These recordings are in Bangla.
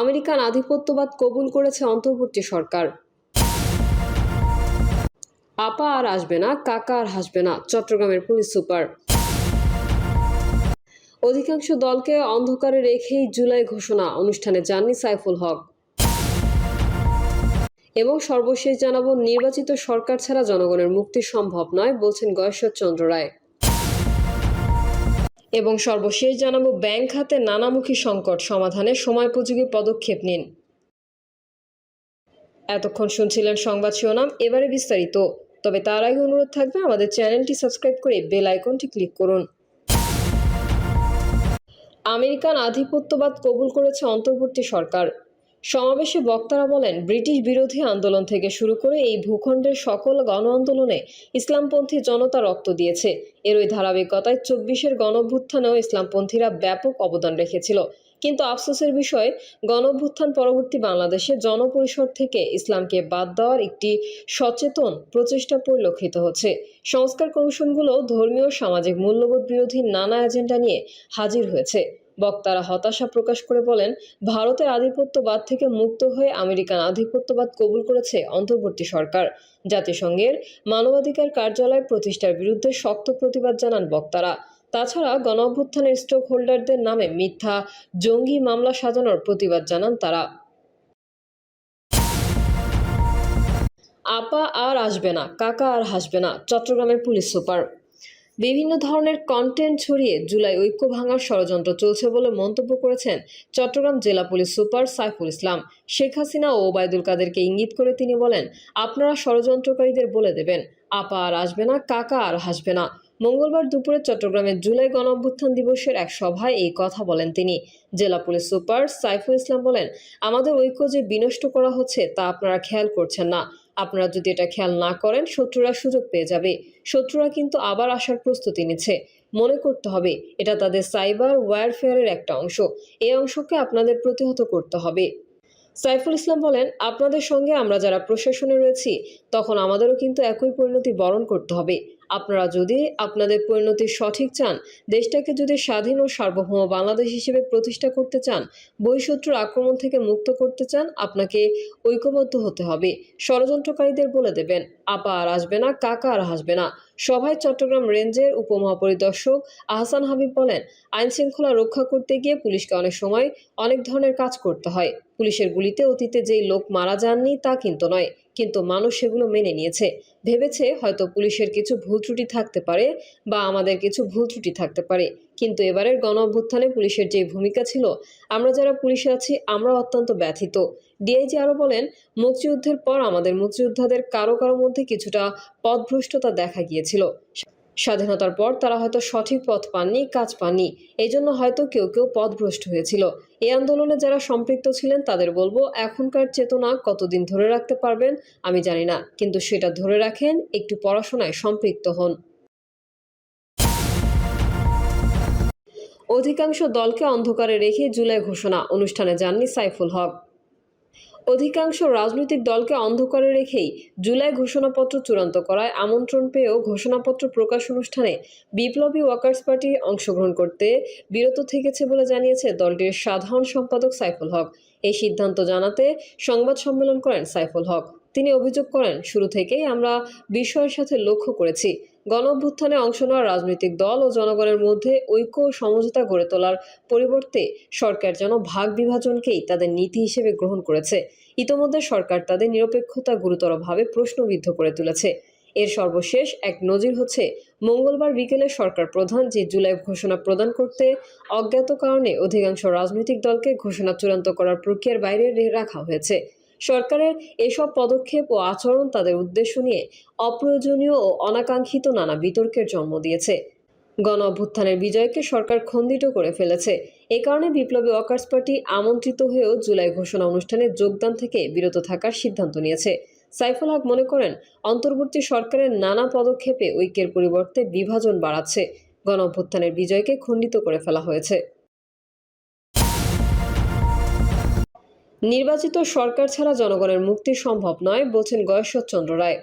আমেরিকান আধিপত্যবাদ কবুল করেছে অন্তর্বর্তী সরকার। আপা আর আসবে না, কাকা আর হাসবে না, চট্টগ্রামের পুলিশ সুপার। অধিকাংশ দলকে অন্ধকারে রেখেই জুলাই ঘোষণা, অনুষ্ঠানে যাননি সাইফুল হক। এবং সর্বশেষ জানাবো, নির্বাচিত সরকার ছাড়া জনগণের মুক্তি সম্ভব নয় বলছেন গয়েশ্বরচন্দ্র রায়। এবং সর্বশেষ জানাবো, ব্যাংক খাতে নানামুখী সংকট সমাধানে সময়োপযোগী পদক্ষেপ নিন। এতক্ষণ শুনছিলেন সংবাদ শিরোনাম, এবারে বিস্তারিত। তবে তার আগে অনুরোধ থাকবে আমাদের চ্যানেলটি সাবস্ক্রাইব করে বেল আইকনটি ক্লিক করুন। আমেরিকান আধিপত্যবাদ কবুল করেছে অন্তর্বর্তী সরকার। সমাবেশে বক্তারা বলেন, ব্রিটিশ বিরোধী আন্দোলন থেকে শুরু করে এই ভূখণ্ডের সকল গণ আন্দোলনে ইসলামপন্থী জনতা রক্ত দিয়েছে। এরই ধারাবাহিকতায় 24-এর গণঅভ্যুত্থানেও ইসলামপন্থীরা ব্যাপক অবদান রেখেছিল। কিন্তু আফসোসের বিষয়, গণঅভ্যুত্থান পরবর্তী বাংলাদেশে জনপরিসর থেকে ইসলামকে বাদ দেওয়ার একটি সচেতন প্রচেষ্টা পরিলক্ষিত হচ্ছে। সংস্কার কমিশনগুলো ধর্মীয় সামাজিক মূল্যবোধ বিরোধী নানা এজেন্ডা নিয়ে হাজির হয়েছে। বক্তারা হতাশা প্রকাশ করে বলেন, ভারতের আধিপত্যবাদ থেকে মুক্ত হয়ে আমেরিকান আধিপত্যবাদ কবুল করেছে অন্তর্বর্তী সরকার। জাতিসংঘের মানবাধিকার কার্যালয় প্রতিষ্ঠার বিরুদ্ধে শক্ত প্রতিবাদ জানান বক্তারা। তাছাড়া গণঅভ্যুত্থানের স্টক হোল্ডারদের নামে মিথ্যা জঙ্গি মামলা সাজানোর প্রতিবাদ জানান তারা। আপা আর আসবে না, কাকা আর হাসবে না, চট্টগ্রামের পুলিশ সুপার। বিভিন্ন ধরনের কন্টেন্ট ছড়িয়ে জুলাই ঐক্য ভাঙার ষড়যন্ত্র চলছে বলে মন্তব্য করেছেন চট্টগ্রাম জেলা পুলিশ সুপার সাইফুল ইসলাম। শেখ হাসিনা ও ওবায়দুল কাদেরকে ইঙ্গিত করে তিনি বলেন, আপনারা ষড়যন্ত্রকারীদের বলে দেবেন, আপা আর আসবে না, কাকা আর হাসবে না। মঙ্গলবার দুপুরে চট্টগ্রামের জুলাই গণঅভ্যুত্থান দিবসের এক সভায় এই কথা বলেন তিনি। জেলা পুলিশ সুপার সাইফুল ইসলাম বলেন, আমাদের ঐক্য যে বিনষ্ট করা হচ্ছে তা আপনারা খেয়াল করছেন না। আপনারা যদি এটা খেয়াল না করেন, শত্রুরা সুযোগ পেয়ে যাবে। শত্রুরা কিন্তু আবার আসার প্রস্তুতি নিচ্ছে। মনে করতে হবে, এটা তাদের সাইবার ওয়্যারফেয়ারের একটা অংশ। এই অংশকে আপনাদের প্রতিহত করতে হবে। সাইফুল ইসলাম বলেন, আপনাদের সঙ্গে আমরা যারা প্রশাসনে রয়েছি, তখন আমাদেরও কিন্তু একই পরিণতি বরণ করতে হবে। আপনারা যদি আপনাদের পরিণতি সঠিক চান, দেশটাকে যদি স্বাধীন ও সার্বভৌম বাংলাদেশ হিসেবে প্রতিষ্ঠা করতে চান, বহিঃশত্রুর আক্রমণ থেকে মুক্ত করতে চান, আপনাকে ঐক্যবদ্ধ হতে হবে। ষড়যন্ত্রকারীদের বলে দেবেন, আপা আর আসবে না, কাকা আর হাসবে না। সভায় চট্টগ্রাম রেঞ্জের উপমহাপরিদর্শক আহসান হাবিব বলেন, আইন শৃঙ্খলা রক্ষা করতে গিয়ে পুলিশকে অনেক সময় অনেক ধরনের কাজ করতে হয়। পুলিশের গুলিতে অতীতে যেই লোক মারা যাননি তা কিন্তু নয়, কিন্তু মানুষ সেগুলো মেনে নিয়েছে, ভেবেছে হয়তো পুলিশের কিছু ভুল ত্রুটি থাকতে পারে বা আমাদের কিছু ভুল ত্রুটি থাকতে পারে। কিন্তু এবারের গণঅভ্যুত্থানে পুলিশের যে ভূমিকা ছিল, আমরা যারা পুলিশে আছি আমরা অত্যন্ত ব্যথিত। ডিআইজি আরও বলেন, মুক্তিযুদ্ধের পর আমাদের মুক্তিযোদ্ধাদের কারো কারো মধ্যে কিছুটা পথভ্রষ্টতা দেখা গিয়েছিল। স্বাধীনতার পর তারা হয়তো সঠিক পথ পাননি, কাজ পাননি, এই জন্য হয়তো কেউ কেউ পথভ্রষ্ট হয়েছিল। এই আন্দোলনে যারা সম্পৃক্ত ছিলেন তাদের বলবো, এখনকার চেতনা কতদিন ধরে রাখতে পারবেন আমি জানি না, কিন্তু সেটা ধরে রাখেন, একটু পড়াশোনায় সম্পৃক্ত হন। অধিকাংশ দলকে অন্ধকারে রেখে জুলাই ঘোষণা, অনুষ্ঠানে যাননি সাইফুল হক। অধিকাংশ রাজনৈতিক দলকে অন্ধকারে রেখেই জুলাই ঘোষণাপত্র চূড়ান্ত করায় আমন্ত্রণ পেয়েও ঘোষণাপত্র প্রকাশ অনুষ্ঠানে বিপ্লবী ওয়ার্কার্স পার্টি অংশগ্রহণ করতে বিরত থেকেছে বলে জানিয়েছে দলটির সাধারণ সম্পাদক সাইফুল হক। এই সিদ্ধান্ত জানাতে সংবাদ সম্মেলন করেন সাইফুল হক। তিনি অভিযোগ করেন, শুরু থেকেই আমরা বিষয়ের সাথে লক্ষ্য করেছি, গণঅভ্যুত্থানে অংশ নেওয়া রাজনৈতিক দল ও জনগণের মধ্যে ঐক্য ও সমঝোতা গড়ে তোলার পরিবর্তে সরকার যেন ভাগ বিভাজনকেই তাদের নীতি হিসেবে গ্রহণ করেছে। ইতোমধ্যে সরকার তাদের নিরপেক্ষতা গুরুতরভাবে প্রশ্নবিদ্ধ করে তুলেছে। এর সর্বশেষ এক নজির হচ্ছে, মঙ্গলবার বিকেলে সরকার প্রধান যে জুলাই ঘোষণা প্রদান করতে অজ্ঞাত কারণে অধিকাংশ রাজনৈতিক দলকে ঘোষণা চূড়ান্ত করার প্রক্রিয়ার বাইরে রাখা হয়েছে। সরকারের এসব পদক্ষেপ ও আচরণ তাদের উদ্দেশ্য নিয়ে অপ্রয়োজনীয় ও অনাকাঙ্ক্ষিত নানা বিতর্কের জন্ম দিয়েছে। গণঅভ্যুত্থানের বিজয়কে সরকার খণ্ডিত করে ফেলেছে। এ কারণে বিপ্লবী ওয়ার্কার্স পার্টি আমন্ত্রিত হয়েও জুলাই ঘোষণা অনুষ্ঠানে যোগদান থেকে বিরত থাকার সিদ্ধান্ত নিয়েছে। সাইফুল হক মনে করেন, অন্তর্বর্তী সরকারের নানা পদক্ষেপে ঐক্যের পরিবর্তে বিভাজন বাড়াচ্ছে। গণঅভ্যুত্থানের বিজয়কে খণ্ডিত করে ফেলা হয়েছে। নির্বাচিত সরকার ছাড়া জনগণের মুক্তি সম্ভব নয় বলছেন গয়েশ্বরচন্দ্র রায়।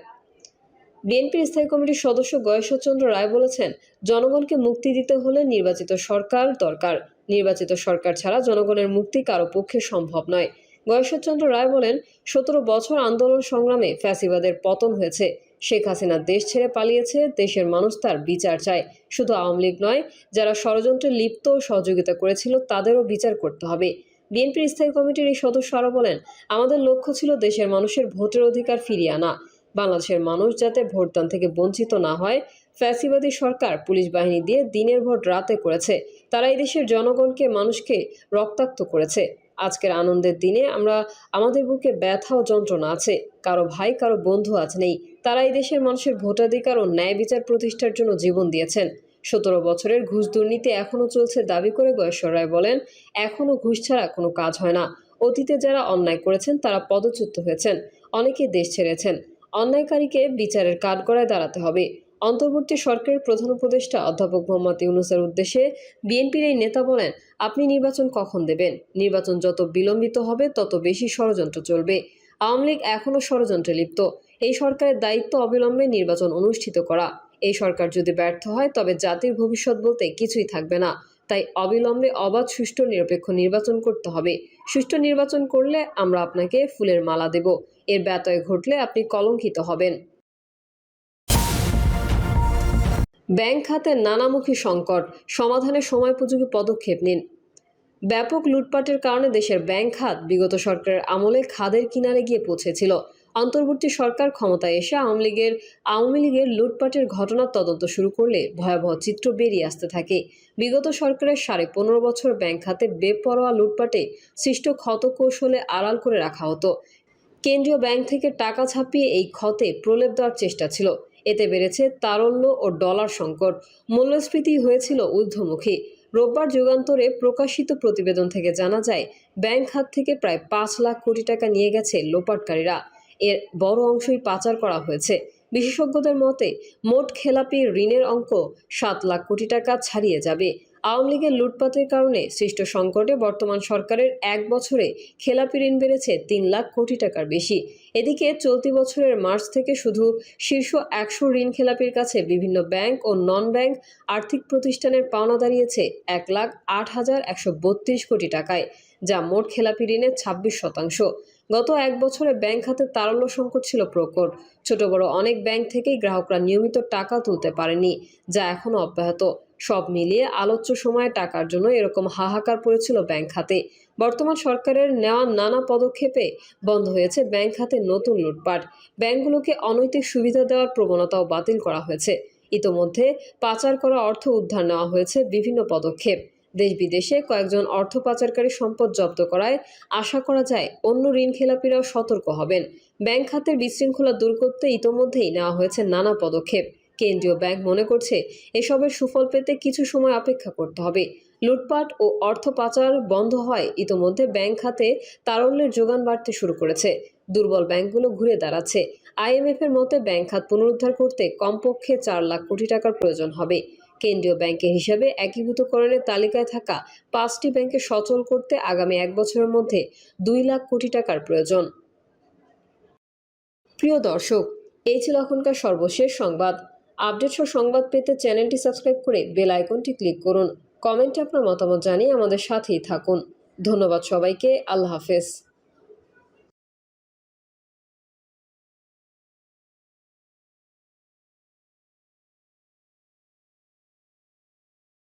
বিএনপির স্থায়ী কমিটির সদস্য গয়েশ্বরচন্দ্র রায় বলেছেন, জনগণকে মুক্তি দিতে হলে নির্বাচিত সরকার দরকার। নির্বাচিত সরকার ছাড়া জনগণের মুক্তি কারো পক্ষে সম্ভব নয়। গয়েশ্বরচন্দ্র রায় বলেন, 17 বছর আন্দোলন সংগ্রামে ফ্যাসিবাদের পতন হয়েছে। শেখ হাসিনা দেশ ছেড়ে পালিয়েছে। দেশের মানুষ তার বিচার চায়। শুধু আওয়ামী লীগ নয়, যারা ষড়যন্ত্রে লিপ্ত ও সহযোগিতা করেছিল তাদেরও বিচার করতে হবে। বিএনপির স্থায়ী কমিটির এই সদস্য আরও বলেন, আমাদের লক্ষ্য ছিল দেশের মানুষের ভোটের অধিকার ফিরিয়ে আনা। বাংলাদেশের মানুষ যাতে ভোটদান থেকে বঞ্চিত না হয়। ফ্যাসিবাদী সরকার পুলিশ বাহিনী দিয়ে দিনের ভোট রাতে করেছে। তারা এই দেশের জনগণকে, মানুষকে রক্তাক্ত করেছে। আজকের আনন্দের দিনে আমাদের বুকে ব্যথা ও যন্ত্রণা আছে। কারো ভাই, কারো বন্ধু আজ নেই। তারা এই দেশের মানুষের ভোটাধিকার ও ন্যায় বিচার প্রতিষ্ঠার জন্য জীবন দিয়েছেন। 17 বছরের ঘুষ দুর্নীতি এখনো চলছে দাবি করে গয়েশ্বর রায় বলেন, এখনো ঘুষ ছাড়া কোনো কাজ হয় না। অতীতে যারা অন্যায় করেছেন তারা পদচ্যুত হয়েছেন, অনেকে দেশ ছেড়েছেন। অন্যায়কারীকে বিচারের কাঠগড়ায় দাঁড়াতে হবে। অন্তর্বর্তী সরকারের প্রধান উপদেষ্টা অধ্যাপক মোহাম্মদ ইউনূসের উদ্দেশ্যে বিএনপির এই নেতা বলেন, আপনি নির্বাচন কখন দেবেন? নির্বাচন যত বিলম্বিত হবে তত বেশি ষড়যন্ত্র চলবে। আওয়ামী লীগ এখনও ষড়যন্ত্রে লিপ্ত। এই সরকারের দায়িত্ব অবিলম্বে নির্বাচন অনুষ্ঠিত করা। এই সরকার যদি ব্যর্থ হয় তবে জাতির ভবিষ্যৎ বলতে কিছুই থাকবে না। তাই অবিলম্বে অবাধ, সুষ্ঠু, নিরপেক্ষ নির্বাচন করতে হবে। সুষ্ঠু নির্বাচন করলে আমরা আপনাকে ফুলের মালা দেব। এর ব্যত্যয় ঘটলে আপনি কলঙ্কিত হবেন। ব্যাংক খাতের নানামুখী সংকট সমাধানে সময়োপযোগী পদক্ষেপ নিন। ব্যাপক লুটপাটের কারণে দেশের ব্যাংক খাত বিগত সরকারের আমলে খাদের কিনারে গিয়ে পৌঁছেছিল। অন্তর্বর্তী সরকার ক্ষমতায় এসে আওয়ামী লীগের লুটপাটের ঘটনার তদন্ত শুরু করলে ভয়াবহ চিত্র বেরিয়ে আসতে থাকে। বিগত সরকারের 15.5 বছর ব্যাংক খাতে বেপরোয়া লুটপাটে সৃষ্ট ক্ষত কৌশলে আড়াল করে রাখা হতো। কেন্দ্রীয় ব্যাংক থেকে টাকা ছাপিয়ে এই ক্ষতে প্রলেপ দেওয়ার চেষ্টা ছিল। এতে বেড়েছে তারল্য ও ডলার সংকট। মূল্যস্ফীতি হয়েছিল ঊর্ধ্বমুখী। রোববার যুগান্তরে প্রকাশিত প্রতিবেদন থেকে জানা যায়, ব্যাংক খাত থেকে প্রায় 5 লাখ কোটি টাকা নিয়ে গেছে লোপাটকারীরা। এর বড় অংশই পাচার করা হয়েছে। বিশেষজ্ঞদের মতে, মোট খেলাপি ঋণের অঙ্ক 7 লাখ কোটি টাকা ছাড়িয়ে যাবে। আওয়ামী লীগের লুটপাটের কারণে সৃষ্ট সংকটে বর্তমান সরকারের 1 বছরে খেলাপি ঋণ বেড়েছে 3 লাখ কোটি টাকার বেশি। এদিকে চলতি বছরের মার্চ থেকে শুধু শীর্ষ 100 ঋণ খেলাপির কাছে বিভিন্ন ব্যাংক ও নন ব্যাংক আর্থিক প্রতিষ্ঠানের পাওনা দাঁড়িয়েছে 1,08,132 কোটি টাকায়, যা মোট খেলাপি ঋণের 26%। গত 1 বছরে ব্যাংক খাতে তারল্য সংকট ছিল প্রকট। ছোট বড় অনেক ব্যাংক থেকেই গ্রাহকরা নিয়মিত টাকা তুলতে পারেনি, যা এখনও অব্যাহত। সব মিলিয়ে আলোচ্য সময়ে টাকার জন্য এরকম হাহাকার পড়েছিল ব্যাংক খাতে। বর্তমান সরকারের নেওয়া নানা পদক্ষেপে বন্ধ হয়েছে ব্যাংক খাতে নতুন লুটপাট। ব্যাংকগুলোকে অনৈতিক সুবিধা দেওয়ার প্রবণতাও বাতিল করা হয়েছে। ইতোমধ্যে পাচার করা অর্থ উদ্ধার নেওয়া হয়েছে বিভিন্ন পদক্ষেপ। দেশ বিদেশে কয়েকজন অর্থ পাচারকারী সম্পদ জব্দ করায় আশা করা যায় অন্য ঋণ খেলাপিরাও সতর্ক হবেন। ব্যাংক খাতের বিশৃঙ্খলা দূর করতে ইতোমধ্যেই নেওয়া হয়েছে নানা পদক্ষেপ। কেন্দ্রীয় ব্যাংক মনে করছে, এসবের সুফল পেতে কিছু সময় অপেক্ষা করতে হবে। লুটপাট ও অর্থ পাচার বন্ধ হয় ইতোমধ্যে ব্যাংক খাতে তারল্যের যোগান বাড়তে শুরু করেছে। দুর্বল ব্যাংকগুলো ঘুরে দাঁড়াচ্ছে। আইএমএফের মতে ব্যাংক খাত পুনরুদ্ধার করতে কমপক্ষে 4 লাখ কোটি টাকার প্রয়োজন হবে। কেন্দ্রীয় ব্যাংকের হিসাবে একীভূতকরণের তালিকায় থাকা 5টি ব্যাংকে সচল করতে আগামী 1 বছরের মধ্যে 2 লাখ কোটি টাকার প্রয়োজন। প্রিয় দর্শক, এই ছিল এখনকার সর্বশেষ সংবাদ। আপডেট সহ সংবাদ পেতে চ্যানেলটি সাবস্ক্রাইব করে বেল আইকনটি ক্লিক করুন। কমেন্টে আপনার মতামত জানিয়ে আমাদের সাথেই থাকুন। ধন্যবাদ সবাইকে। আল্লাহ হাফেজ।